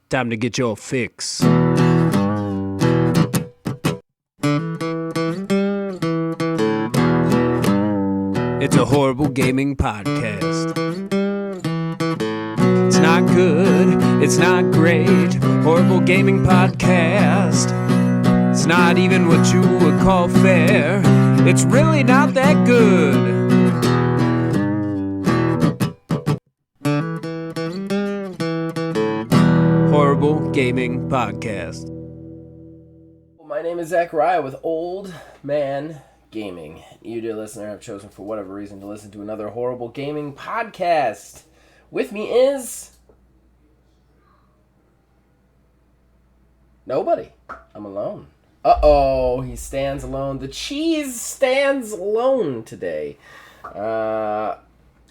Time to get your fix. It's a horrible gaming podcast. It's not good, it's not great. Horrible gaming podcast. It's not even what you would call fair. It's really not that good. Horrible Gaming Podcast. My name is Zachariah with Old Man Gaming. You, dear listener, have chosen for whatever reason to listen to another horrible gaming podcast. With me is... nobody. I'm alone. Uh-oh, he stands alone. The cheese stands alone today.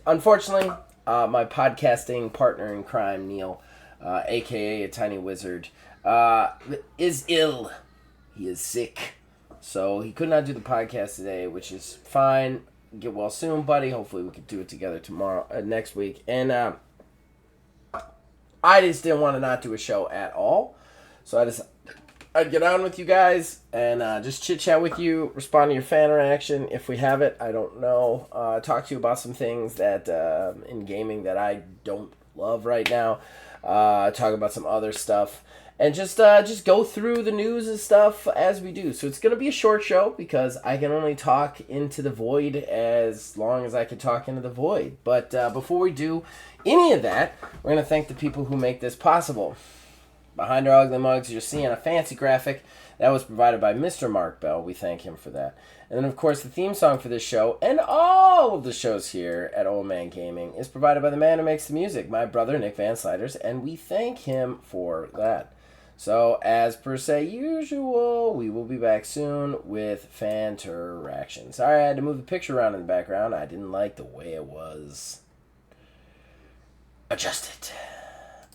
Unfortunately, my podcasting partner in crime, Neil, a.k.a. a tiny wizard, is ill. He is sick. So he could not do the podcast today, which is fine. Get well soon, buddy. Hopefully we can do it together next week. And I just didn't want to not do a show at all. So I'd get on with you guys and just chit-chat with you, respond to your fan reaction if we have it. I don't know. Talk to you about some things that in gaming that I don't love right now. Talk about some other stuff. And just go through the news and stuff as we do. So it's going to be a short show because I can only talk into the void as long as I can talk into the void. But before we do any of that, we're going to thank the people who make this possible. Behind our ugly mugs, you're seeing a fancy graphic that was provided by Mr. Mark Bell. We thank him for that. And then, of course, the theme song for this show and all of the shows here at Old Man Gaming is provided by the man who makes the music, my brother, Nick Van Sliders, and we thank him for that. So, as per se usual, we will be back soon with fan-ter-action. Sorry I had to move the picture around in the background. I didn't like the way it was. Adjust it.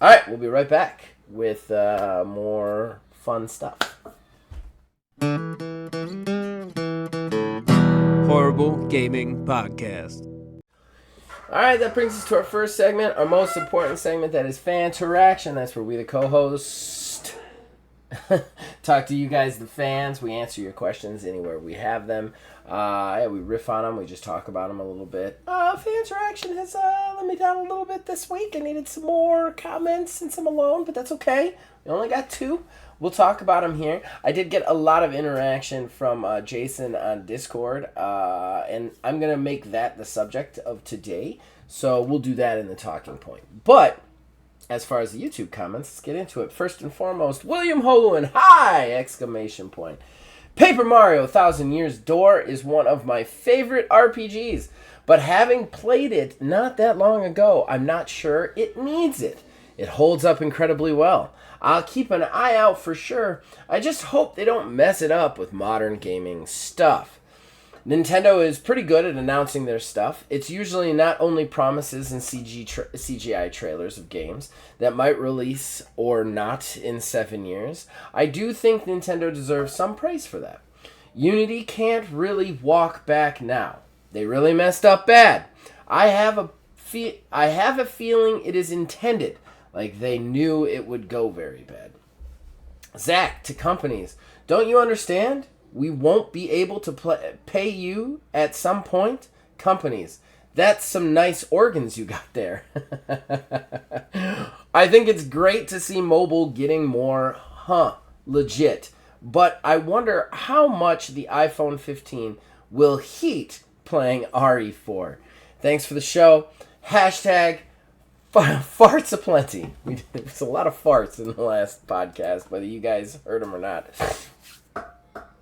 Alright, we'll be right back with more fun stuff. Horrible Gaming Podcast. Alright, that brings us to our first segment, our most important segment, that is fan-ter-action. That's where we, the co-host, talk to you guys, the fans. We answer your questions anywhere we have them. We riff on them. We just talk about them a little bit. Fan-ter-action has let me down a little bit this week. I needed some more comments since I'm alone, but that's okay. We only got 2. We'll talk about them here. I did get a lot of interaction from Jason on Discord, and I'm going to make that the subject of today. So we'll do that in the talking point. But as far as the YouTube comments, let's get into it. First and foremost, William Holuan, hi! Exclamation point. Paper Mario 1000 Years Door is one of my favorite RPGs, but having played it not that long ago, I'm not sure it needs it. It holds up incredibly well. I'll keep an eye out for sure. I just hope they don't mess it up with modern gaming stuff. Nintendo is pretty good at announcing their stuff. It's usually not only promises and CGI trailers of games that might release or not in 7 years. I do think Nintendo deserves some praise for that. Unity can't really walk back now. They really messed up bad. I have a feeling it is intended, like they knew it would go very bad. Zach, to companies, don't you understand? We won't be able to pay you at some point. Companies, that's some nice organs you got there. I think it's great to see mobile getting more, legit. But I wonder how much the iPhone 15 will heat playing RE4. Thanks for the show. Hashtag farts aplenty. There's a lot of farts in the last podcast, whether you guys heard them or not.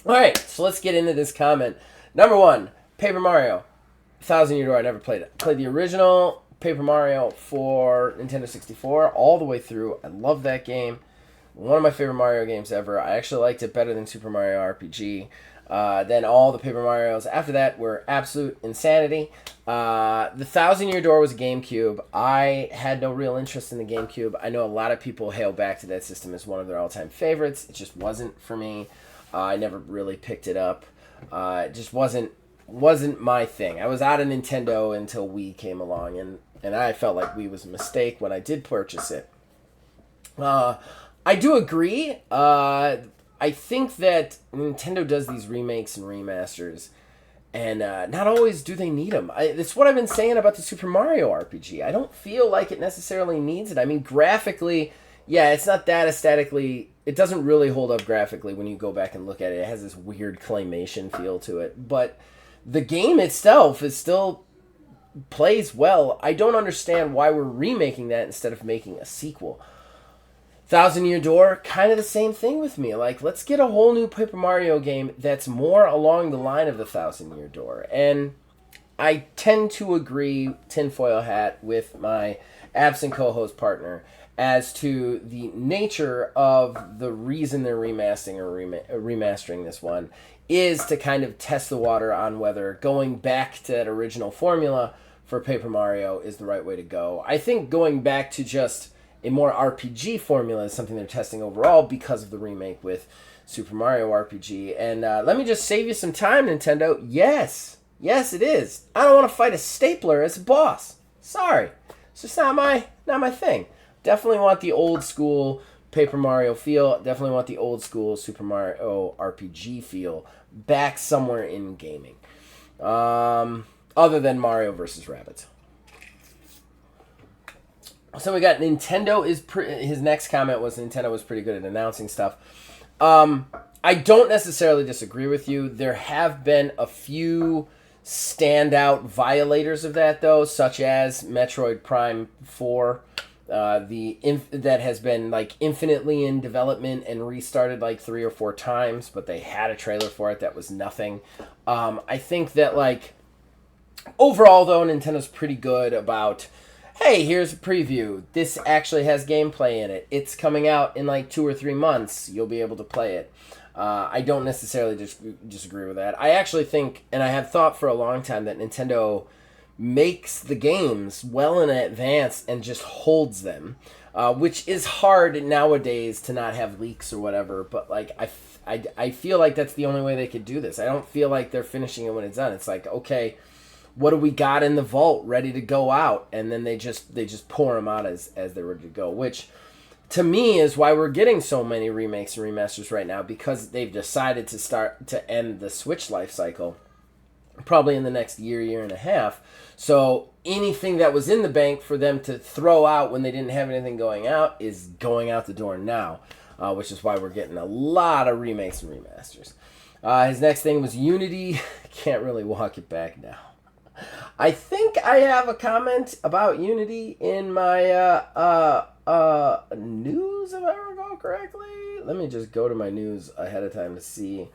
Alright, so let's get into this comment. Number 1, Paper Mario 1000 Year Door. I never played it. Played the original Paper Mario for Nintendo 64 all the way through. I love that game. One of my favorite Mario games ever. I actually liked it better than Super Mario RPG. Then all the Paper Marios after that were absolute insanity. The 1000 Year Door was a GameCube. I had no real interest in the GameCube. I know a lot of people hail back to that system as one of their all-time favorites. It just wasn't for me. I never really picked it up. It just wasn't my thing. I was out of Nintendo until Wii came along, and I felt like Wii was a mistake when I did purchase it. I do agree. I think that Nintendo does these remakes and remasters, and not always do they need them. It's what I've been saying about the Super Mario RPG. I don't feel like it necessarily needs it. I mean, graphically, yeah, it's not that aesthetically. It doesn't really hold up graphically when you go back and look at it. It has this weird claymation feel to it, but the game itself is still plays well. I don't understand why we're remaking that instead of making a sequel. Thousand Year Door, kind of the same thing with me. Like, let's get a whole new Paper Mario game that's more along the line of the Thousand Year Door. And I tend to agree, tinfoil hat, with my absent co-host partner as to the nature of the reason they're remastering this one is to kind of test the water on whether going back to that original formula for Paper Mario is the right way to go. I think going back to just a more RPG formula is something they're testing overall because of the remake with Super Mario RPG. And let me just save you some time, Nintendo. Yes, it is. I don't want to fight a stapler as a boss. Sorry, it's just not my thing. Definitely want the old school Paper Mario feel. Definitely want the old school Super Mario RPG feel back somewhere in gaming. Other than Mario vs. Rabbids. So we got Nintendo his next comment was Nintendo was pretty good at announcing stuff. I don't necessarily disagree with you. There have been a few standout violators of that, though, such as Metroid Prime 4, that has been like infinitely in development and restarted like 3 or 4 times, but they had a trailer for it that was nothing. I think that like overall, though, Nintendo's pretty good about, hey, here's a preview. This actually has gameplay in it. It's coming out in like 2 or 3 months. You'll be able to play it. I don't necessarily disagree with that. I actually think, and I have thought for a long time, that Nintendo makes the games well in advance and just holds them, which is hard nowadays to not have leaks or whatever. But like I feel like that's the only way they could do this. I don't feel like they're finishing it when it's done. It's like, okay, what do we got in the vault ready to go out? And then they just pour them out as they're ready to go, which to me is why we're getting so many remakes and remasters right now, because they've decided to end the Switch life cycle probably in the next year and a half. So anything that was in the bank for them to throw out when they didn't have anything going out is going out the door now, which is why we're getting a lot of remakes and remasters. His next thing was Unity. Can't really walk it back now. I think I have a comment about Unity in my news, if I recall correctly. Let me just go to my news ahead of time to see.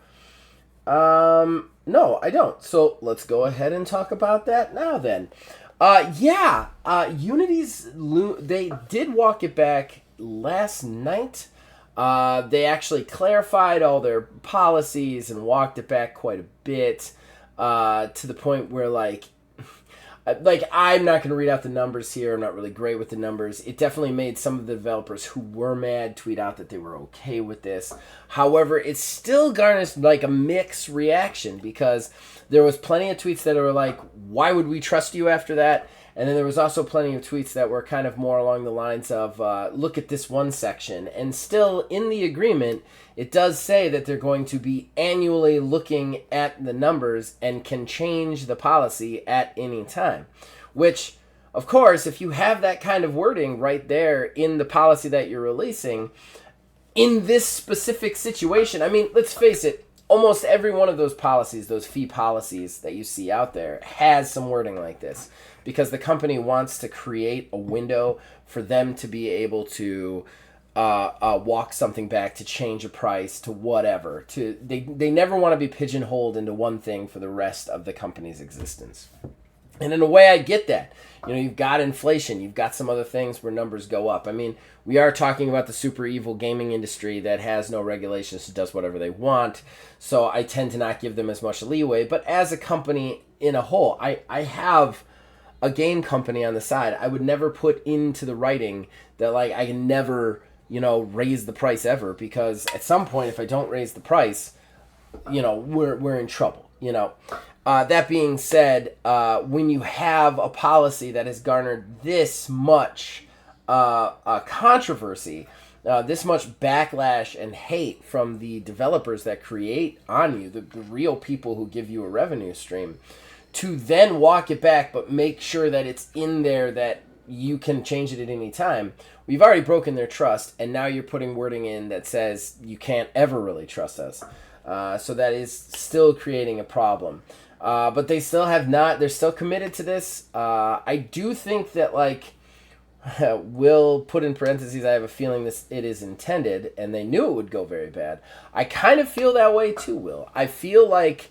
No, I don't. So let's go ahead and talk about that now then. Unity's they did walk it back last night. They actually clarified all their policies and walked it back quite a bit, to the point where like I'm not going to read out the numbers here. I'm not really great with the numbers. It definitely made some of the developers who were mad tweet out that they were okay with this. However, it still garnished like a mixed reaction, because there was plenty of tweets that were like, why would we trust you after that? And then there was also plenty of tweets that were kind of more along the lines of, look at this one section. And still in the agreement, it does say that they're going to be annually looking at the numbers and can change the policy at any time. Which, of course, if you have that kind of wording right there in the policy that you're releasing, in this specific situation, I mean, let's face it, almost every one of those policies, those fee policies that you see out there, has some wording like this, because the company wants to create a window for them to be able to walk something back, to change a price, to whatever. They never want to be pigeonholed into one thing for the rest of the company's existence. And in a way, I get that. You know, you've got inflation. You've got some other things where numbers go up. I mean, we are talking about the super evil gaming industry that has no regulations, does whatever they want. So I tend to not give them as much leeway. But as a company in a whole, I have a game company on the side. I would never put into the writing that, like, I can never, raise the price ever. Because at some point, if I don't raise the price, we're in trouble, That being said, when you have a policy that has garnered this much controversy, this much backlash and hate from the developers that create on you, the real people who give you a revenue stream, to then walk it back but make sure that it's in there that you can change it at any time. We've already broken their trust, and now you're putting wording in that says you can't ever really trust us. So that is still creating a problem. But they still have not, they're still committed to this. I do think that, like, Will put in parentheses, I have a feeling it is intended, and they knew it would go very bad. I kind of feel that way too, Will. I feel like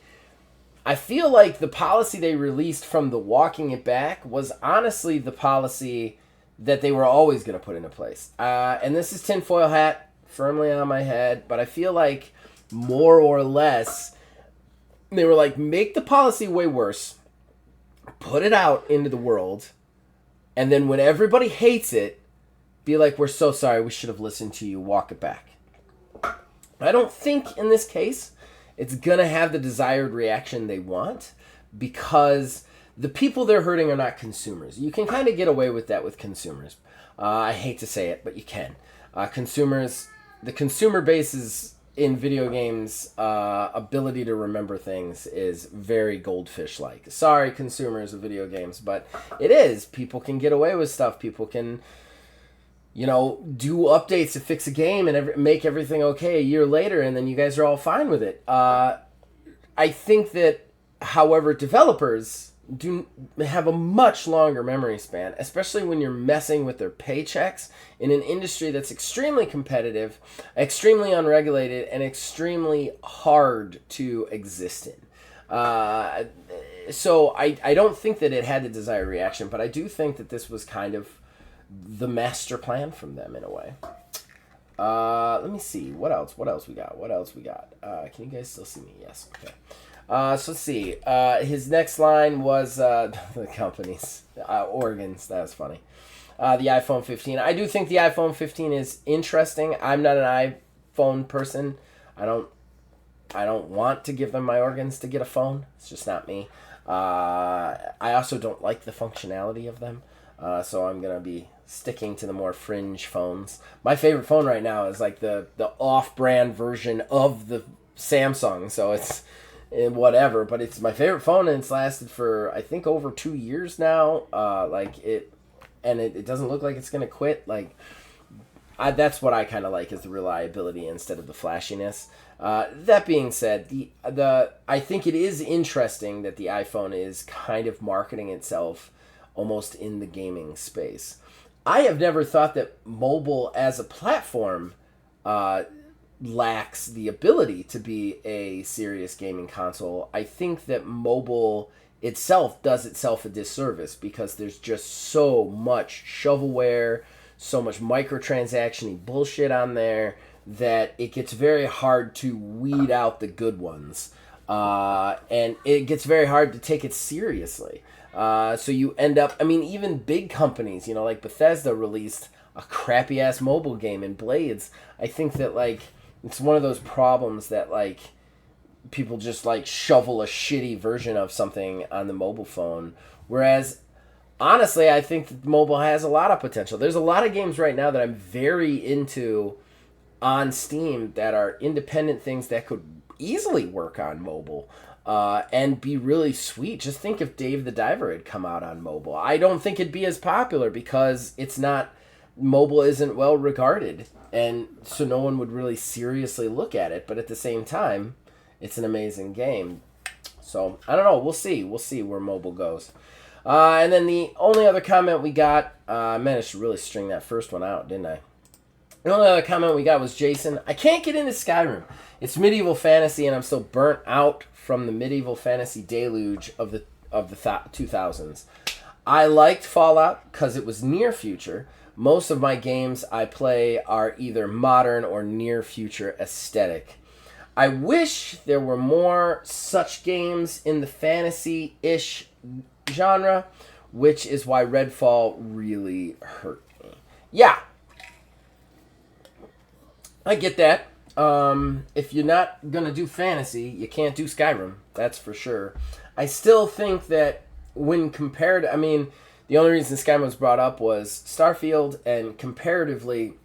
the policy they released from the walking it back was honestly the policy that they were always going to put into place. And this is tinfoil hat firmly on my head, but I feel like more or less they were like, make the policy way worse, put it out into the world, and then when everybody hates it, be like, we're so sorry, we should have listened to you, walk it back. I don't think in this case it's going to have the desired reaction they want, because the people they're hurting are not consumers. You can kind of get away with that with consumers. I hate to say it, but you can. Consumers, the consumer base is in video games, ability to remember things is very goldfish-like. Sorry, consumers of video games, but it is. People can get away with stuff. People can, do updates to fix a game and make everything okay a year later, and then you guys are all fine with it. I think that, however, developers do have a much longer memory span, especially when you're messing with their paychecks in an industry that's extremely competitive, extremely unregulated, and extremely hard to exist in. So I don't think that it had the desired reaction, but I do think that this was kind of the master plan from them in a way. Let me see. What else we got? Can you guys still see me? Yes. Okay. So let's see. His next line was the company's organs. That was funny. The iPhone 15. I do think the iPhone 15 is interesting. I'm not an iPhone person. I don't want to give them my organs to get a phone. It's just not me. I also don't like the functionality of them. So I'm gonna be sticking to the more fringe phones. My favorite phone right now is like the off-brand version of the Samsung. So it's whatever, but it's my favorite phone, and it's lasted for I think over 2 years now. It doesn't look like it's gonna quit. That's what I kind of like, is the reliability instead of the flashiness. That being said, I think it is interesting that the iPhone is kind of marketing itself almost in the gaming space. I have never thought that mobile as a platform lacks the ability to be a serious gaming console. I think that mobile itself does itself a disservice because there's just so much shovelware, so much microtransaction-y bullshit on there that it gets very hard to weed out the good ones. And it gets very hard to take it seriously. So you end up, even big companies, like Bethesda released a crappy-ass mobile game in Blades. I think that, it's one of those problems that, people just, shovel a shitty version of something on the mobile phone. Whereas, honestly, I think that mobile has a lot of potential. There's a lot of games right now that I'm very into on Steam that are independent things that could easily work on mobile. And be really sweet. Just think if Dave the Diver had come out on mobile. I don't think it'd be as popular because mobile isn't well regarded, and so no one would really seriously look at it. But at the same time, it's an amazing game. So I don't know. We'll see where mobile goes. And then the only other comment we got, I managed to really string that first one out, didn't I? The only other comment we got was Jason. I can't get into Skyrim. It's medieval fantasy, and I'm still burnt out from the medieval fantasy deluge of the 2000s. I liked Fallout because it was near future. Most of my games I play are either modern or near future aesthetic. I wish there were more such games in the fantasy-ish genre, which is why Redfall really hurt me. Yeah, I get that. If you're not gonna do fantasy, you can't do Skyrim. That's for sure. I still think that when compared, the only reason Skyrim was brought up was Starfield, and comparatively,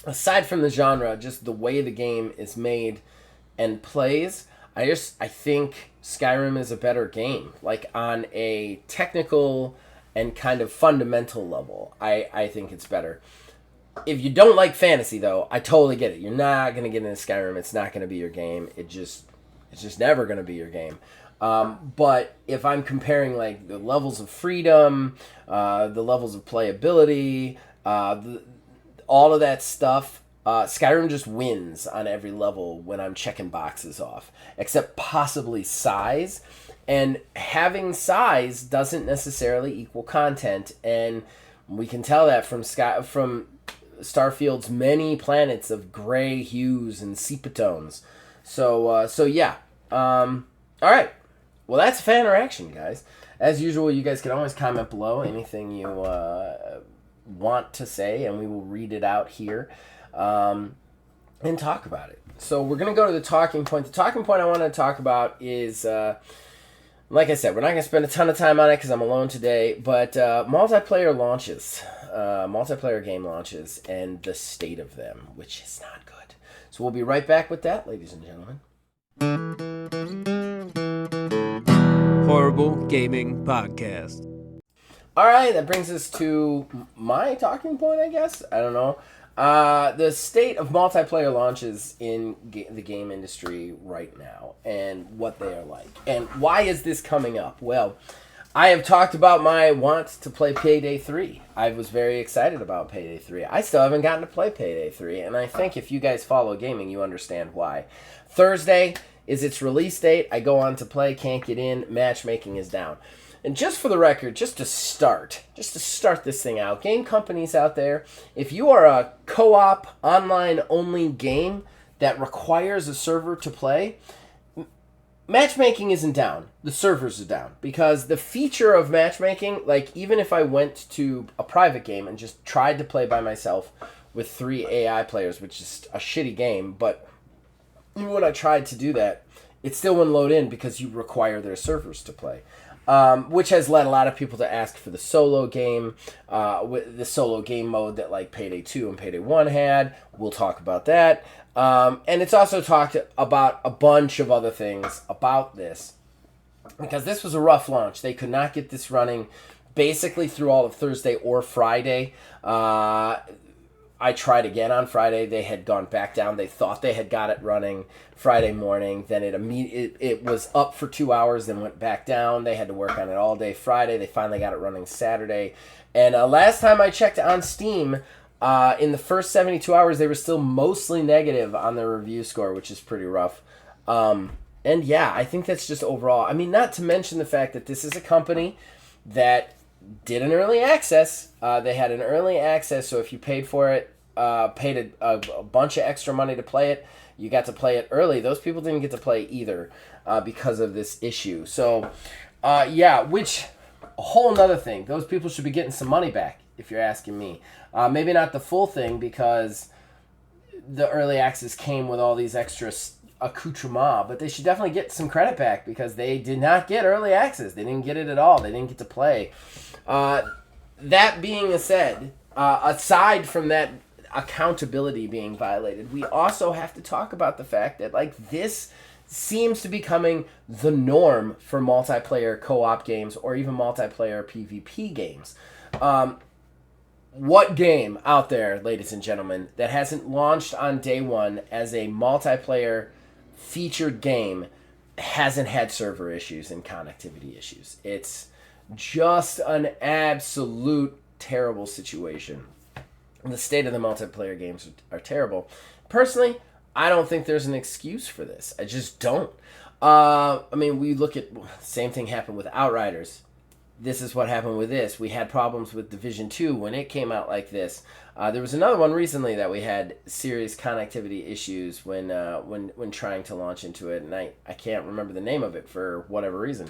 aside from the genre, just the way the game is made and plays, I think Skyrim is a better game. Like on a technical and kind of fundamental level, I think it's better. If you don't like fantasy though, I totally get it. You're not gonna get into Skyrim. It's not gonna be your game. It's just never gonna be your game. But if I'm comparing like the levels of freedom, the levels of playability, all of that stuff, Skyrim just wins on every level when I'm checking boxes off, except possibly size. And having size doesn't necessarily equal content, and we can tell that from Starfield's many planets of gray hues and sepia tones. So yeah. All right. Well, that's fan interaction, guys. As usual, you guys can always comment below anything you want to say, and we will read it out here and talk about it. So we're going to go to the talking point. The talking point I want to talk about is, like I said, we're not going to spend a ton of time on it because I'm alone today, but multiplayer game launches, and the state of them, which is not good. So we'll be right back with that, ladies and gentlemen. Horrible Gaming Podcast. All right, that brings us to my talking point, I guess. I don't know. The state of multiplayer launches in the game industry right now and what they are like. And why is this coming up? Well, I have talked about my want to play Payday 3. I was very excited about Payday 3. I still haven't gotten to play Payday 3, and I think if you guys follow gaming, you understand why. Thursday is its release date. I go on to play, can't get in, matchmaking is down. And just for the record, just to start this thing out, game companies out there, if you are a co-op, online-only game that requires a server to play, matchmaking isn't down. The servers are down. Because the feature of matchmaking, like even if I went to a private game and just tried to play by myself with 3 AI players, which is a shitty game, but even when I tried to do that, it still wouldn't load in because you require their servers to play. Which has led a lot of people to ask for the solo game, with the solo game mode that like Payday 2 and Payday 1 had. We'll talk about that. And it's also talked about a bunch of other things about this. Because this was a rough launch. They could not get this running basically through all of Thursday or Friday. I tried again on Friday. They had gone back down. They thought they had got it running Friday morning. Then it was up for 2 hours, then went back down. They had to work on it all day Friday. They finally got it running Saturday. And last time I checked on Steam, in the first 72 hours, they were still mostly negative on their review score, which is pretty rough. And yeah, I think that's just overall. I mean, not to mention the fact that this is a company that did an early access. They had an early access, so if you paid for it, paid a bunch of extra money to play it, you got to play it early. Those people didn't get to play either because of this issue. So, yeah, which, a whole nother thing. Those people should be getting some money back, if you're asking me. Maybe not the full thing, because the early access came with all these extra accoutrements, but they should definitely get some credit back because they did not get early access. They didn't get it at all. They didn't get to play. That being said, aside from that accountability being violated, we also have to talk about the fact that like this seems to be becoming the norm for multiplayer co-op games or even multiplayer PvP games. What game out there, ladies and gentlemen, that hasn't launched on day one as a multiplayer featured game hasn't had server issues and connectivity issues? It's just an absolute terrible situation. The state of the multiplayer games are terrible. Personally, I don't think there's an excuse for this. I just don't. I mean, we look at same thing happened with Outriders. This is what happened with this. We had problems with Division 2 when it came out like this. There was another one recently that we had serious connectivity issues when trying to launch into it, and I can't remember the name of it for whatever reason.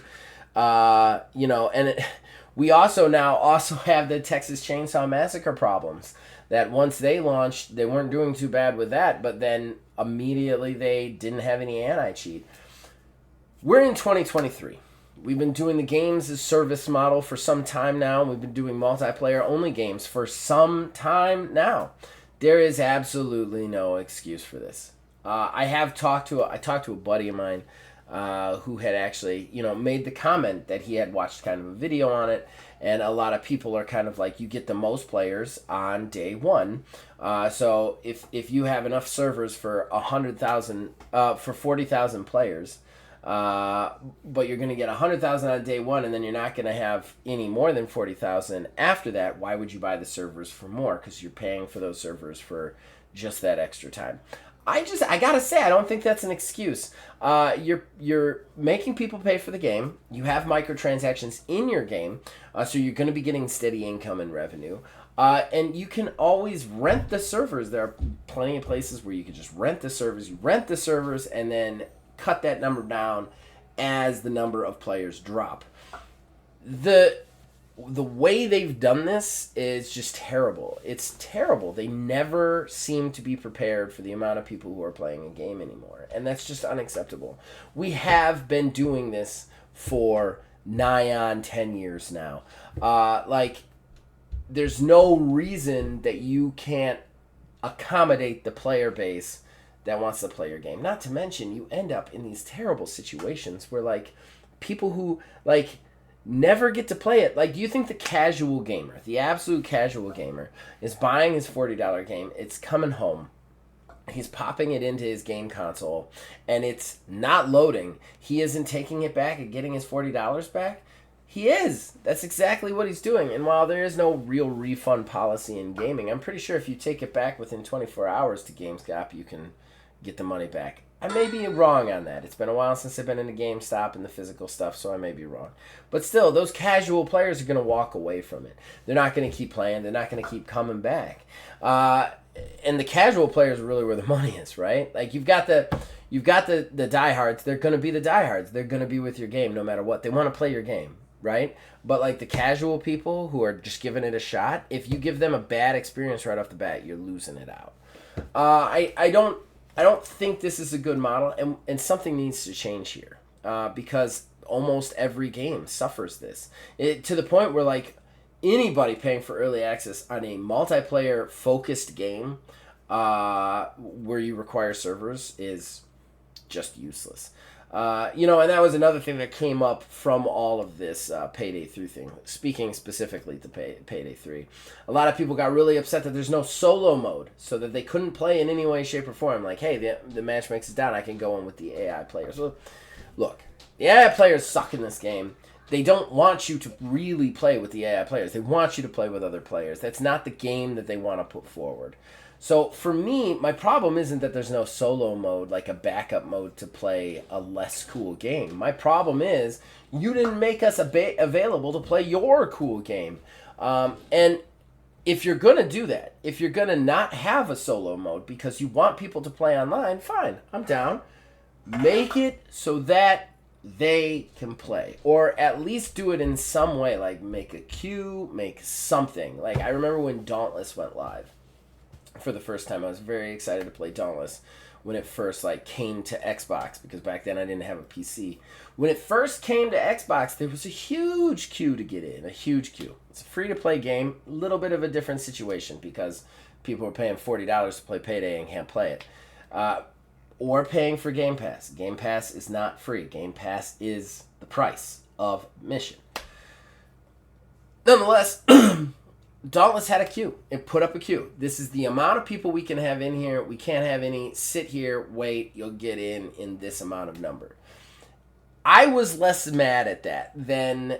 We also have the Texas Chainsaw Massacre problems. That once they launched, they weren't doing too bad with that, but then immediately they didn't have any anti-cheat. We're in 2023. We've been doing the games as service model for some time now. We've been doing multiplayer only games for some time now. There is absolutely no excuse for this. I talked to a buddy of mine who had actually, made the comment that he had watched kind of a video on it, and a lot of people are kind of like, you get the most players on day one. So if you have enough servers for 100,000, for 40,000 players, but you're going to get 100,000 on day one, and then you're not going to have any more than 40,000 after that, why would you buy the servers for more? Because you're paying for those servers for just that extra time. I gotta say, I don't think that's an excuse. You're making people pay for the game. You have microtransactions in your game, so you're going to be getting steady income and revenue. And you can always rent the servers. There are plenty of places where you can just rent the servers. You rent the servers and then cut that number down as the number of players drop. The way they've done this is just terrible. It's terrible. They never seem to be prepared for the amount of people who are playing a game anymore. And that's just unacceptable. We have been doing this for nigh on 10 years now. There's no reason that you can't accommodate the player base that wants to play your game. Not to mention, you end up in these terrible situations where, people who, never get to play it. Do you think the casual gamer, the absolute casual gamer, is buying his $40 game, it's coming home, he's popping it into his game console, and it's not loading? He isn't taking it back and getting his $40 back? He is. That's exactly what he's doing. And while there is no real refund policy in gaming, I'm pretty sure if you take it back within 24 hours to GameStop, you can get the money back. I may be wrong on that. It's been a while since I've been in a GameStop and the physical stuff, so I may be wrong. But still, those casual players are going to walk away from it. They're not going to keep playing. They're not going to keep coming back. And the casual players are really where the money is, right? You've got the diehards. They're going to be the diehards. They're going to be with your game no matter what. They want to play your game, right? But the casual people who are just giving it a shot, if you give them a bad experience right off the bat, you're losing it out. I don't think this is a good model, and something needs to change here because almost every game suffers this. To the point where, anybody paying for early access on a multiplayer-focused game where you require servers is just useless. And that was another thing that came up from all of this Payday 3 thing, speaking specifically to Payday 3. A lot of people got really upset that there's no solo mode, so that they couldn't play in any way, shape, or form. Hey, the match makes it down, I can go in with the AI players. Well, look, the AI players suck in this game. They don't want you to really play with the AI players. They want you to play with other players. That's not the game that they want to put forward. So for me, my problem isn't that there's no solo mode, like a backup mode to play a less cool game. My problem is you didn't make us available to play your cool game. And if you're going to do that, if you're going to not have a solo mode because you want people to play online, fine, I'm down. Make it so that they can play. Or at least do it in some way, make a queue, make something. I remember when Dauntless went live. For the first time, I was very excited to play Dauntless when it first came to Xbox, because back then I didn't have a PC. When it first came to Xbox, there was a huge queue to get in, a huge queue. It's a free-to-play game, a little bit of a different situation because people are paying $40 to play Payday and can't play it. Or paying for Game Pass. Game Pass is not free. Game Pass is the price of admission. Nonetheless, Dauntless had a queue. It put up a queue. This is the amount of people we can have in here. We can't have any. Sit here, wait. You'll get in this amount of number. I was less mad at that than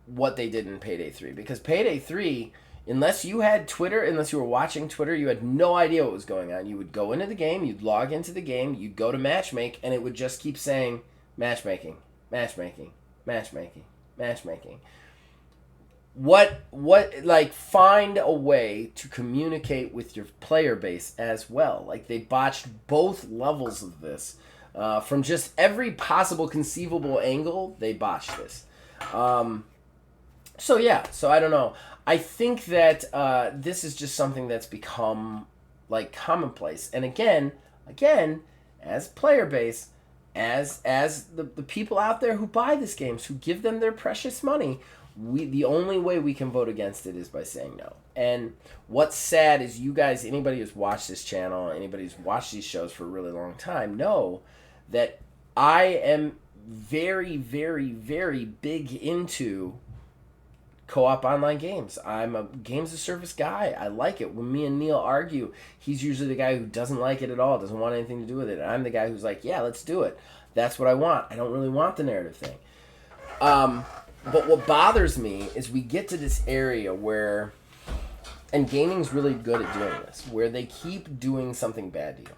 what they did in Payday 3. Because Payday 3, unless you had Twitter, unless you were watching Twitter, you had no idea what was going on. You would go into the game, you'd log into the game, you'd go to matchmake, and it would just keep saying matchmaking, matchmaking, matchmaking, matchmaking. Find a way to communicate with your player base as well. They botched both levels of this. From just every possible conceivable angle, they botched this. So I don't know. I think that this is just something that's become commonplace. And again, as player base, as the people out there who buy these games, who give them their precious money, the only way we can vote against it is by saying no. And what's sad is you guys, anybody who's watched this channel, anybody who's watched these shows for a really long time, know that I am very, very, very big into co-op online games. I'm a games of service guy. I like it. When me and Neil argue, he's usually the guy who doesn't like it at all, doesn't want anything to do with it. And I'm the guy who's like, yeah, let's do it. That's what I want. I don't really want the narrative thing. But what bothers me is we get to this area where, and gaming's really good at doing this, where they keep doing something bad to you.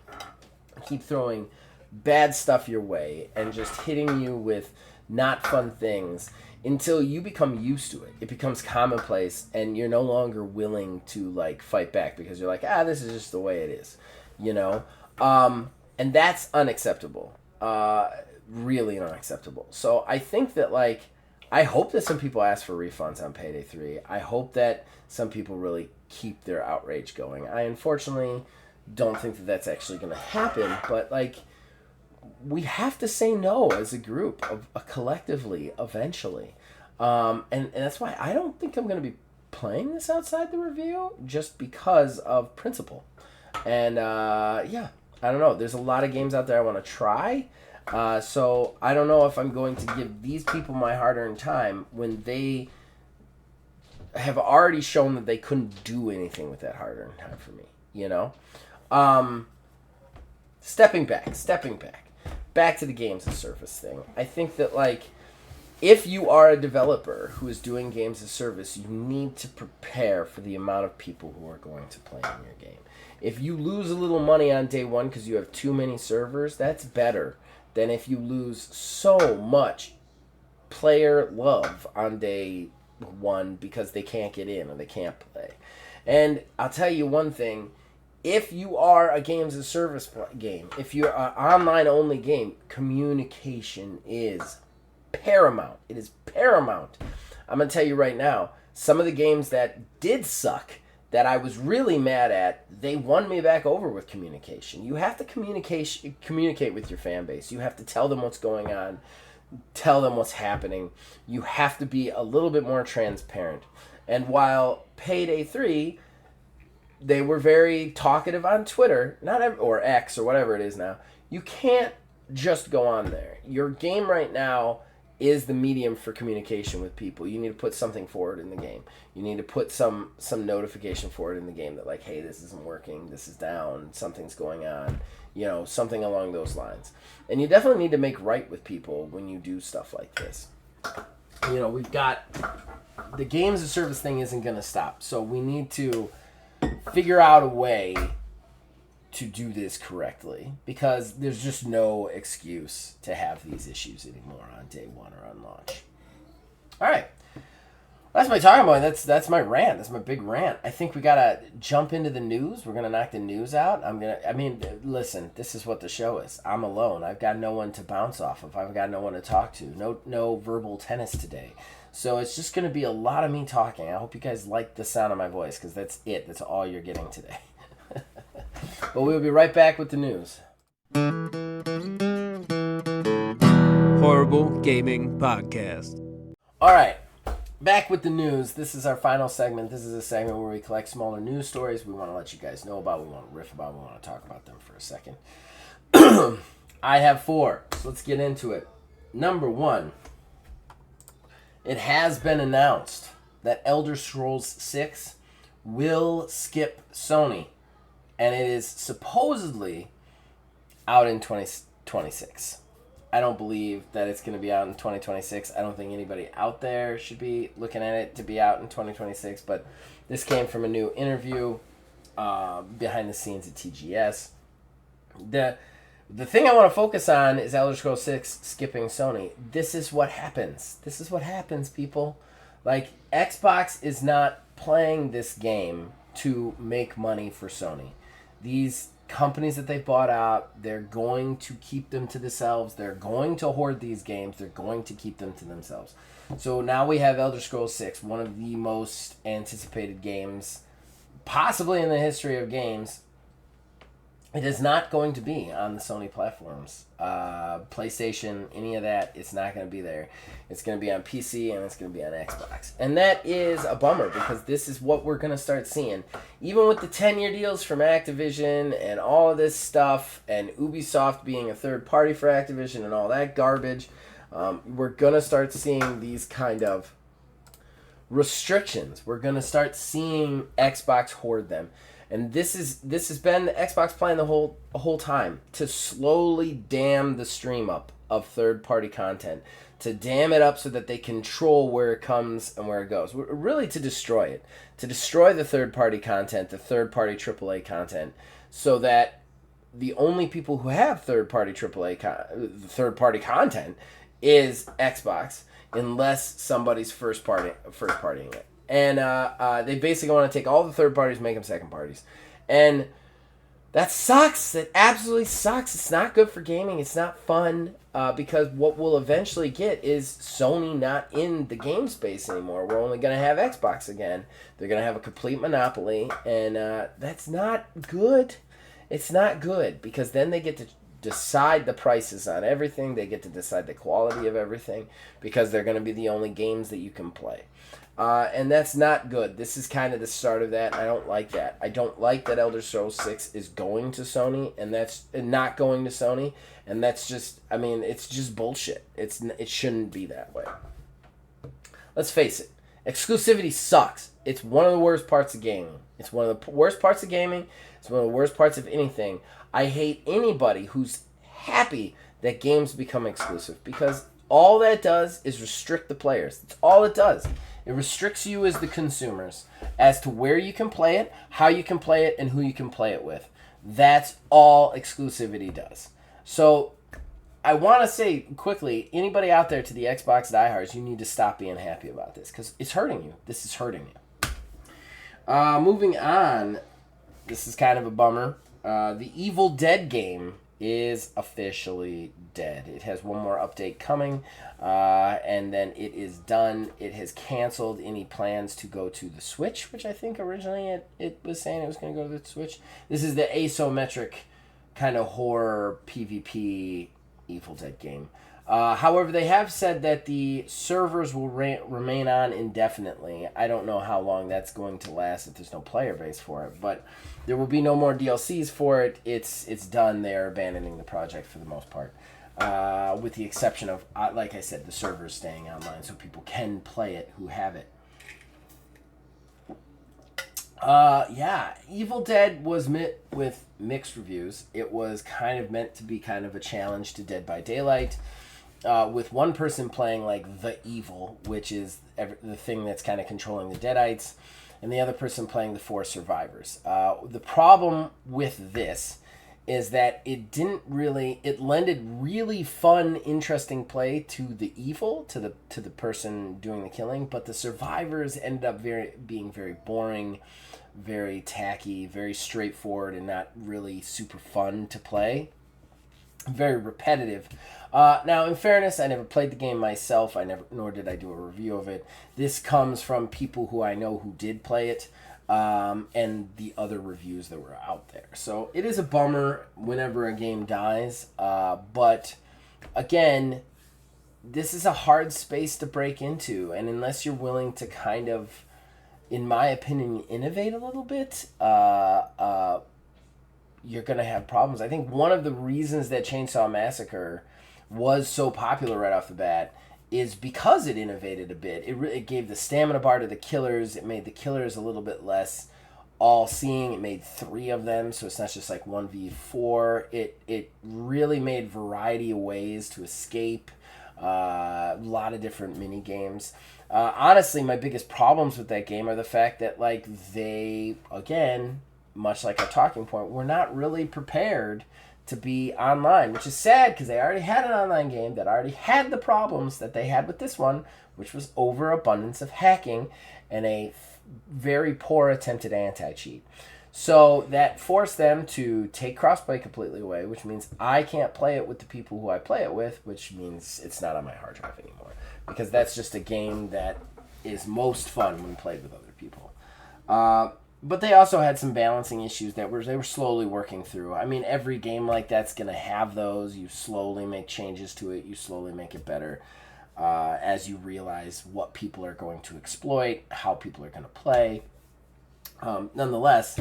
Keep throwing bad stuff your way and just hitting you with not fun things until you become used to it. It becomes commonplace and you're no longer willing to like fight back because you're like, this is just the way it is, you know? And that's unacceptable. Really unacceptable. So I think that like, I hope that some people ask for refunds on Payday 3. I hope that some people really keep their outrage going. I unfortunately don't think that that's actually going to happen, but like, we have to say no as a group, collectively, eventually. And that's why I don't think I'm going to be playing this outside the review, just because of principle. And yeah, I don't know. There's a lot of games out there I want to try. So I don't know if I'm going to give these people my hard-earned time when they have already shown that they couldn't do anything with that hard-earned time for me, you know? Stepping back to the games of service thing. I think that, like, if you are a developer who is doing games of service, you need to prepare for the amount of people who are going to play in your game. If you lose a little money on day one because you have too many servers, that's better than if you lose so much player love on day one because they can't get in or they can't play. And I'll tell you one thing. If you are a games of service game, if you're an online-only game, communication is paramount. It is paramount. I'm going to tell you right now, some of the games that did suck, that I was really mad at, they won me back over with communication. You have to communicate with your fan base. You have to tell them what's going on, tell them what's happening. You have to be a little bit more transparent. And while Payday 3... they were very talkative on Twitter, or X or whatever it is now. You can't just go on there. Your game right now is the medium for communication with people. You need to put something forward in the game. You need to put some notification forward in the game that like, hey, this isn't working, this is down, something's going on, you know, something along those lines. And you definitely need to make right with people when you do stuff like this. You know, we've got the games of service thing isn't going to stop, so we need to figure out a way to do this correctly, because there's just no excuse to have these issues anymore on day one or on launch. All right, that's my talking point. That's my rant. That's my big rant. I think we gotta jump into the news. We're gonna knock the news out. Listen, this is what the show is. I'm alone. I've got no one to bounce off of. I've got no one to talk to. No verbal tennis today. So it's just going to be a lot of me talking. I hope you guys like the sound of my voice, because that's it. That's all you're getting today. But we'll be right back with the news. Horrible Gaming Podcast. All right, back with the news. This is our final segment. This is a segment where we collect smaller news stories we want to let you guys know about, we want to riff about, we want to talk about them for a second. I have 4, so let's get into it. Number 1. It has been announced that Elder Scrolls 6 will skip Sony, and it is supposedly out in 2026. I don't believe that it's going to be out in 2026. I don't think anybody out there should be looking at it to be out in 2026, but this came from a new interview behind the scenes at TGS. The thing I want to focus on is Elder Scrolls 6 skipping Sony. This is what happens. This is what happens, people. Like, Xbox is not playing this game to make money for Sony. These companies that they've bought out, they're going to keep them to themselves. They're going to hoard these games. They're going to keep them to themselves. So now we have Elder Scrolls 6, one of the most anticipated games, possibly in the history of games, It is not going to be on the Sony platforms. PlayStation, any of that, it's not going to be there. It's going to be on PC and it's going to be on Xbox. And that is a bummer because this is what we're going to start seeing. Even with the 10-year deals from Activision and all of this stuff, and Ubisoft being a third party for Activision and all that garbage, we're going to start seeing these kind of restrictions. We're going to start seeing Xbox hoard them. And this has been the Xbox plan the whole time, to slowly dam the stream up of third-party content, to dam it up so that they control where it comes and where it goes. Really to destroy it, to destroy the third-party content, the third-party AAA content, so that the only people who have third-party third-party content is Xbox, unless somebody's first partying it. And they basically want to take all the third parties, make them second parties. And that sucks. That absolutely sucks. It's not good for gaming. It's not fun because what we'll eventually get is Sony not in the game space anymore. We're only going to have Xbox again. They're going to have a complete monopoly. And that's not good. It's not good because then they get to decide the prices on everything. They get to decide the quality of everything because they're going to be the only games that you can play. And that's not good. This is kind of the start of that. I don't like that. I don't like that Elder Scrolls 6 is going to Sony and that's not going to Sony. And that's just, I mean, it's just bullshit. It shouldn't be that way. Let's face it. Exclusivity sucks. It's one of the worst parts of gaming. It's one of the worst parts of gaming. It's one of the worst parts of anything. I hate anybody who's happy that games become exclusive because all that does is restrict the players. That's all it does. It restricts you as the consumers as to where you can play it, how you can play it, and who you can play it with. That's all exclusivity does. So I want to say quickly, anybody out there to the Xbox diehards, you need to stop being happy about this because it's hurting you. This is hurting you. Moving on, this is kind of a bummer. The Evil Dead game is officially dead. It has one more update coming, and then it is done. It has canceled any plans to go to the Switch, which I think originally it was saying it was going to go to the Switch. This is the asymmetric kind of horror PvP Evil Dead game. However, they have said that the servers will remain on indefinitely. I don't know how long that's going to last if there's no player base for it, but there will be no more DLCs for it. It's done. They're abandoning the project for the most part, with the exception of, like I said, the servers staying online so people can play it who have it. Yeah, Evil Dead was met with mixed reviews. It was kind of meant to be kind of a challenge to Dead by Daylight. With one person playing like the evil, which is the thing that's kind of controlling the Deadites, and the other person playing the four survivors. The problem with this is that it lended really fun, interesting play to the evil, to the person doing the killing, but the survivors ended up being very boring, very tacky, very straightforward, and not really super fun to play. Very repetitive. Now, in fairness, I never played the game myself. Nor did I do a review of it. This comes from people who I know who did play it, and the other reviews that were out there. So it is a bummer whenever a game dies. But again, this is a hard space to break into, and unless you're willing to kind of, in my opinion, innovate a little bit, you're going to have problems. I think one of the reasons that Chainsaw Massacre was so popular right off the bat is because it innovated a bit. It gave the stamina bar to the killers. It made the killers a little bit less all-seeing. It made 3 of them, so it's not just like 1v4. It really made variety of ways to escape. A lot of different mini games. Honestly, my biggest problems with that game are the fact that they, again, much like a talking point, we're not really prepared to be online, which is sad because they already had an online game that already had the problems that they had with this one, which was overabundance of hacking and a very poor attempted anti-cheat. So that forced them to take crossplay completely away, which means I can't play it with the people who I play it with, which means it's not on my hard drive anymore, because that's just a game that is most fun when played with other people. But they also had some balancing issues that they were slowly working through. I mean, every game like that's going to have those. You slowly make changes to it. You slowly make it better as you realize what people are going to exploit, how people are going to play. Nonetheless,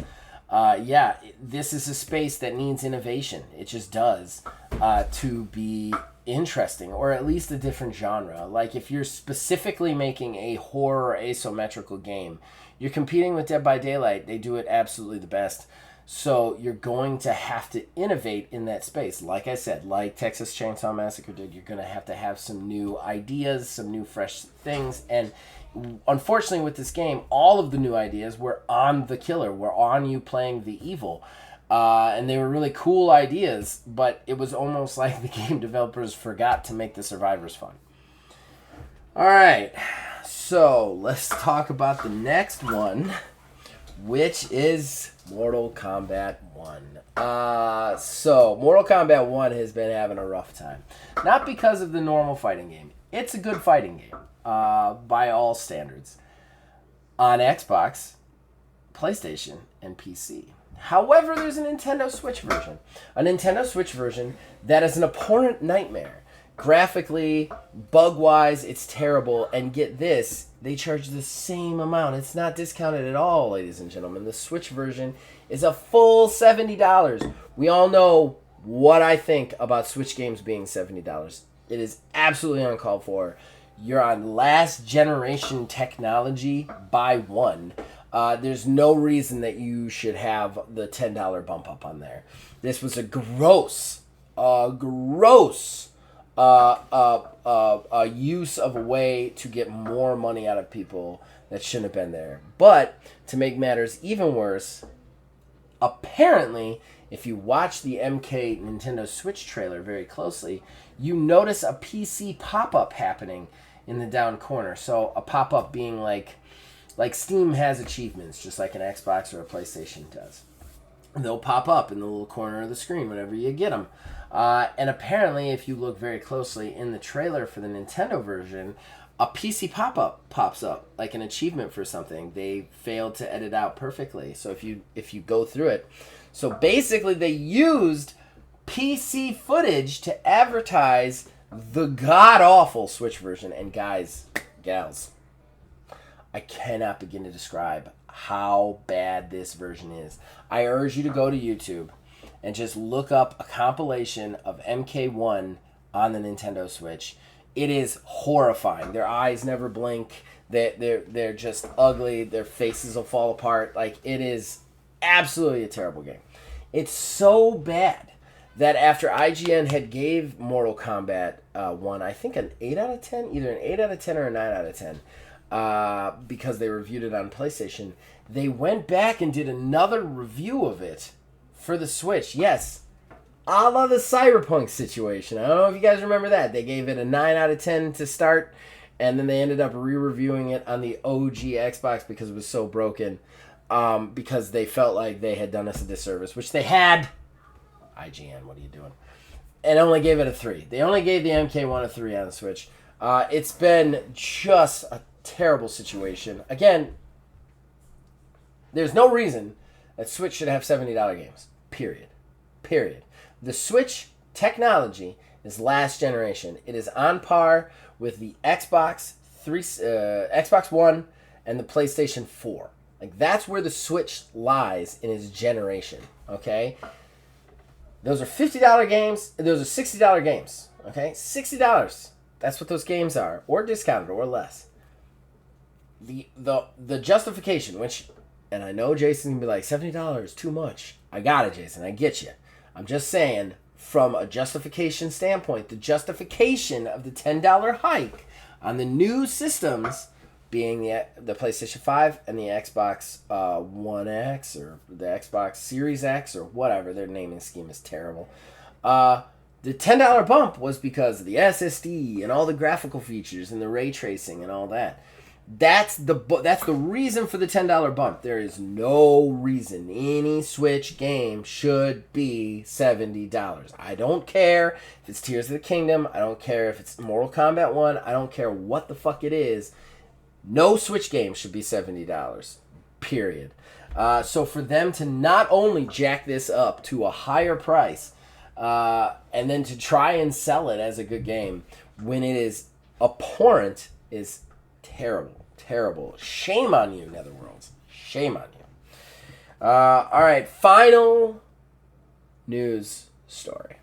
this is a space that needs innovation. It just does to be interesting, or at least a different genre. Like if you're specifically making a horror asymmetrical game, you're competing with Dead by Daylight. They do it absolutely the best. So you're going to have to innovate in that space. Like I said, like Texas Chainsaw Massacre did, you're going to have some new ideas, some new fresh things. And unfortunately with this game, all of the new ideas were on the killer, were on you playing the evil. And they were really cool ideas, but it was almost like the game developers forgot to make the survivors fun. All right, so let's talk about the next one, which is Mortal Kombat 1. So Mortal Kombat 1 has been having a rough time. Not because of the normal fighting game. It's a good fighting game, by all standards. On Xbox, PlayStation, and PC. However, there's a Nintendo Switch version. A Nintendo Switch version that is an abhorrent nightmare. Graphically, bug-wise, it's terrible. And get this, they charge the same amount. It's not discounted at all, ladies and gentlemen. The Switch version is a full $70. We all know what I think about Switch games being $70. It is absolutely uncalled for. You're on last generation technology by one. There's no reason that you should have the $10 bump up on there. This was a gross use of a way to get more money out of people that shouldn't have been there. But to make matters even worse, apparently, if you watch the MK Nintendo Switch trailer very closely, you notice a PC pop-up happening in the down corner. So a pop-up being like Steam has achievements, just like an Xbox or a PlayStation does. And they'll pop up in the little corner of the screen whenever you get them. And apparently, if you look very closely in the trailer for the Nintendo version, a PC pop-up pops up, like an achievement for something. They failed to edit out perfectly. So if you go through it. So basically, they used PC footage to advertise the god-awful Switch version. And guys, gals, I cannot begin to describe how bad this version is. I urge you to go to YouTube and just look up a compilation of MK1 on the Nintendo Switch. It is horrifying. Their eyes never blink. They're just ugly. Their faces will fall apart. Like, it is absolutely a terrible game. It's so bad that after IGN had gave Mortal Kombat 1, I think an 8 out of 10, either an 8 out of 10 or a 9 out of 10, because they reviewed it on PlayStation, they went back and did another review of it for the Switch. Yes, a la the Cyberpunk situation. I don't know if you guys remember that. They gave it a 9 out of 10 to start, and then they ended up re-reviewing it on the OG Xbox because it was so broken, because they felt like they had done us a disservice, which they had. IGN, what are you doing? And only gave it a 3. They only gave the MK1 a 3 on the Switch. It's been just a terrible situation. Again, there's no reason that Switch should have $70 games. Period. The Switch technology is last generation. It is on par with the Xbox One and the PlayStation 4. Like, that's where the Switch lies in its generation. Okay? Those are $50 games. Those are $60 games. Okay? $60. That's what those games are. Or discounted or less. The justification, which, and I know Jason can be like, $70, too much. I got it, Jason. I get you. I'm just saying, from a justification standpoint, the justification of the $10 hike on the new systems, being the PlayStation 5 and the Xbox One X or the Xbox Series X or whatever, their naming scheme is terrible. The $10 bump was because of the SSD and all the graphical features and the ray tracing and all that. That's the reason for the $10 bump. There is no reason any Switch game should be $70. I don't care if it's Tears of the Kingdom. I don't care if it's Mortal Kombat 1. I don't care what the fuck it is. No Switch game should be $70. Period. So for them to not only jack this up to a higher price and then to try and sell it as a good game when it is abhorrent is terrible. Terrible. Shame on you, Netherworlds. Shame on you. All right, final news story.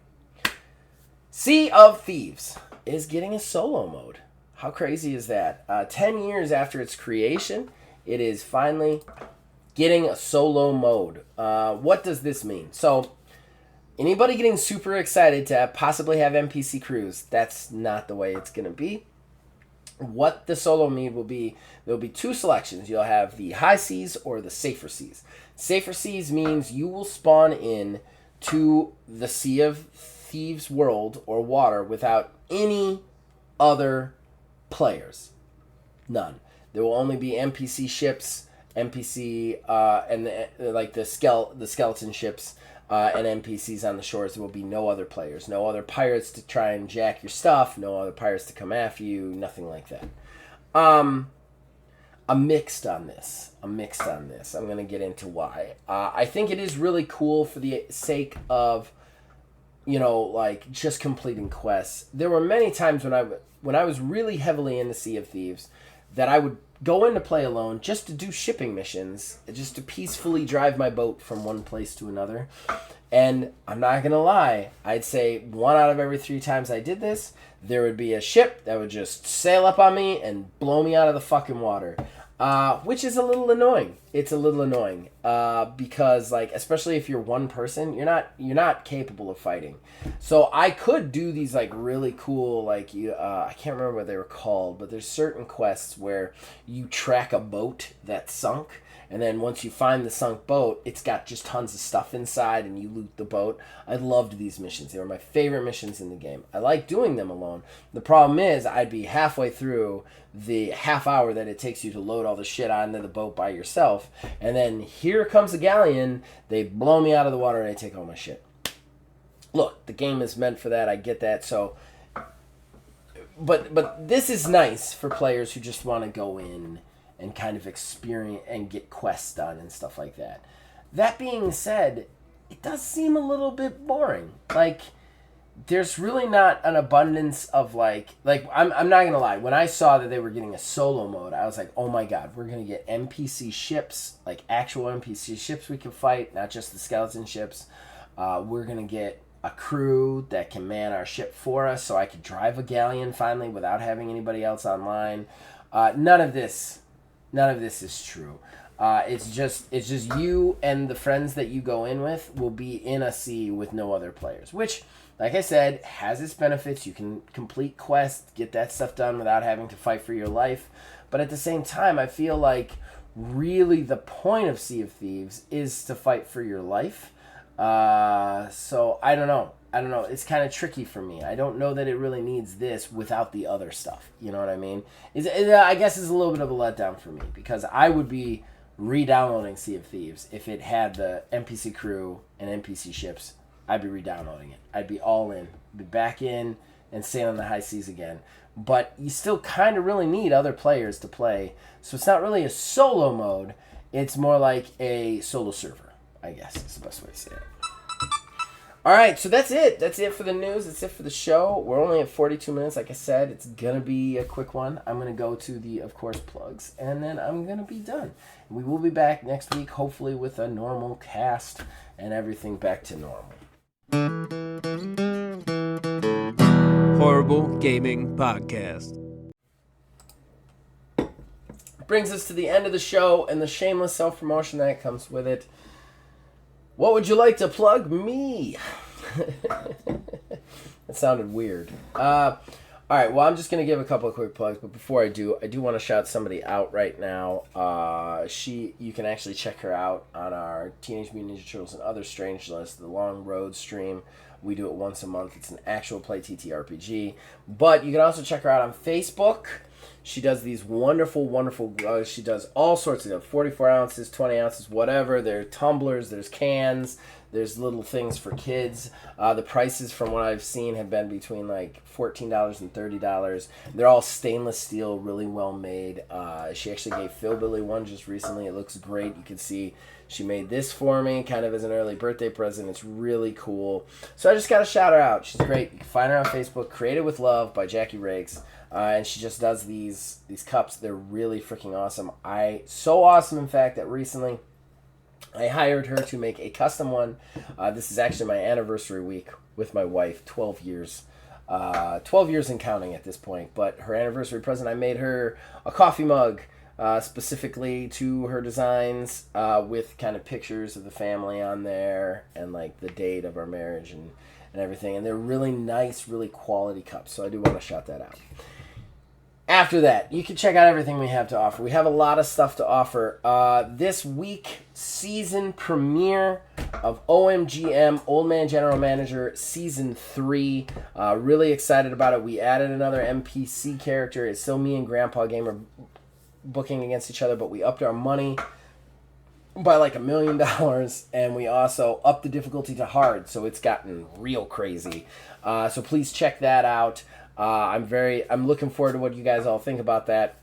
Sea of Thieves is getting a solo mode. How crazy is that? 10 years after its creation, it is finally getting a solo mode. What does this mean? So, anybody getting super excited to possibly have NPC crews, that's not the way it's going to be. What the solo mode will be, there will be two selections. You'll have the high seas or the safer seas. Safer seas means you will spawn in to the Sea of Thieves world or water without any other players. None. There will only be NPC ships, NPC and the skeleton ships and NPCs on the shores. There will be no other players, no other pirates to try and jack your stuff, no other pirates to come after you, nothing like that. I'm mixed on this. I'm going to get into why. I think it is really cool for the sake of, like just completing quests. There were many times when I was really heavily into Sea of Thieves that I would go in to play alone just to do shipping missions, just to peacefully drive my boat from one place to another. And I'm not going to lie, I'd say 1 out of every 3 times I did this, there would be a ship that would just sail up on me and blow me out of the fucking water. Which is a little annoying. It's a little annoying because, like, especially if you're one person, you're not capable of fighting. So I could do these like really cool, like I can't remember what they were called, but there's certain quests where you track a boat that sunk, and then once you find the sunk boat, it's got just tons of stuff inside, and you loot the boat. I loved these missions. They were my favorite missions in the game. I like doing them alone. The problem is I'd be halfway through the half hour that it takes you to load all the shit onto the boat by yourself, and then here comes a galleon, they blow me out of the water, and I take all my shit. Look, the game is meant for that, I get that, so... But this is nice for players who just want to go in and kind of experience and get quests done and stuff like that. That being said, it does seem a little bit boring. Like, there's really not an abundance of like I'm not gonna lie, when I saw that they were getting a solo mode, I was like, oh my god, we're gonna get NPC ships, like actual NPC ships we can fight, not just the skeleton ships. We're gonna get a crew that can man our ship for us, so I could drive a galleon finally without having anybody else online. None of this is true. It's just you and the friends that you go in with will be in a sea with no other players, which, like I said, has its benefits. You can complete quests, get that stuff done without having to fight for your life. But at the same time, I feel like really the point of Sea of Thieves is to fight for your life. So I don't know. It's kind of tricky for me. I don't know that it really needs this without the other stuff. You know what I mean? I guess it's a little bit of a letdown for me because I would be re-downloading Sea of Thieves if it had the NPC crew and NPC ships. I'd be re-downloading it. I'd be all in. Be back in and sailing the high seas again. But you still kind of really need other players to play. So it's not really a solo mode. It's more like a solo server, I guess is the best way to say it. All right, so that's it. That's it for the news. That's it for the show. We're only at 42 minutes. Like I said, it's going to be a quick one. I'm going to go to the, of course, plugs, and then I'm going to be done. We will be back next week, hopefully with a normal cast and everything back to normal. Horrible Gaming Podcast. Brings us to the end of the show and the shameless self-promotion that comes with it. What would you like to plug? Me. That sounded weird. All right, well, I'm just going to give a couple of quick plugs, but before I do want to shout somebody out right now. You can actually check her out on our Teenage Mutant Ninja Turtles and Other Strange List, the Long Road stream. We do it once a month. It's an actual play TTRPG. But you can also check her out on Facebook. She does these wonderful, she does all sorts of them, 44 ounces, 20 ounces, whatever. There's tumblers, there's cans, There's little things for kids. The prices from what I've seen have been between like $14 and $30. They're all stainless steel, really well made. She actually gave Philbilly one just recently. It looks great. You can see she made this for me kind of as an early birthday present. It's really cool. So I just got to shout her out. She's great. You can find her on Facebook, Created with Love by Jackie Rakes. And she just does these cups. They're really freaking awesome. So awesome, in fact, that recently I hired her to make a custom one. This is actually my anniversary week with my wife, 12 years. 12 years and counting at this point. But her anniversary present, I made her a coffee mug specifically to her designs with kind of pictures of the family on there and like the date of our marriage and everything. And they're really nice, really quality cups. So I do want to shout that out. After that, you can check out everything we have to offer. We have a lot of stuff to offer. This week, season premiere of OMGM, Old Man General Manager, Season 3. Really excited about it. We added another NPC character. It's still me and Grandpa Gamer booking against each other, but we upped our money by like $1 million, and we also upped the difficulty to hard, so it's gotten real crazy. So please check that out. I'm looking forward to what you guys all think about that.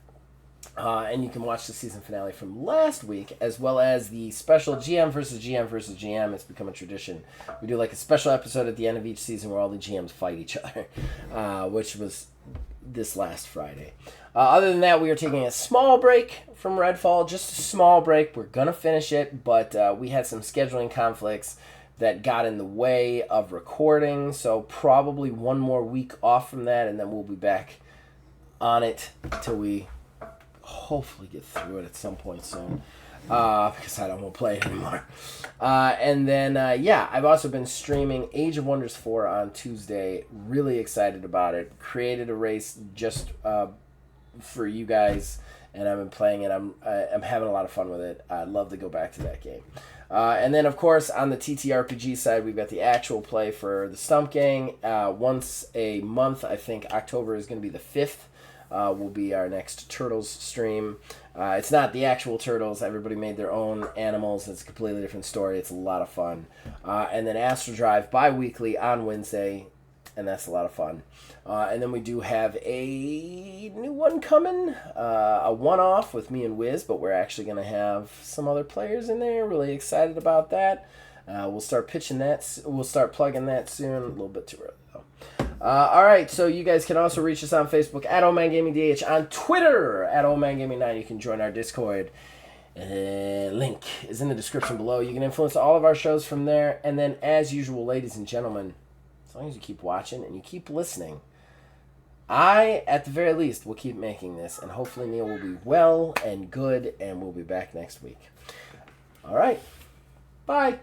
And you can watch the season finale from last week, as well as the special GM versus GM versus GM. It's become a tradition. We do like a special episode at the end of each season where all the GMs fight each other, which was this last Friday. Other than that, we are taking a small break from Redfall, just a small break. We're going to finish it, but we had some scheduling conflicts that got in the way of recording, so probably one more week off from that, and then we'll be back on it till we hopefully get through it at some point soon, because I don't want to play it anymore. And then, I've also been streaming Age of Wonders 4 on Tuesday. Really excited about it. Created a race just for you guys, and I've been playing it. I'm having a lot of fun with it. I'd love to go back to that game. And then, of course, on the TTRPG side, we've got the actual play for the Stump Gang. Once a month, I think October is going to be the 5th, will be our next Turtles stream. It's not the actual Turtles. Everybody made their own animals. It's a completely different story. It's a lot of fun. And then Astro Drive bi-weekly on Wednesday, and that's a lot of fun. And then we do have a new one coming, a one-off with me and Wiz, but we're actually going to have some other players in there. Really excited about that. We'll start pitching that. We'll start plugging that soon. A little bit too early, though. All right, so you guys can also reach us on Facebook at OldManGamingDH, on Twitter at OldManGaming9. You can join our Discord. Link is in the description below. You can influence all of our shows from there. And then, as usual, ladies and gentlemen, as long as you keep watching and you keep listening, I, at the very least, will keep making this, and hopefully Neil will be well and good, and we'll be back next week. All right. Bye.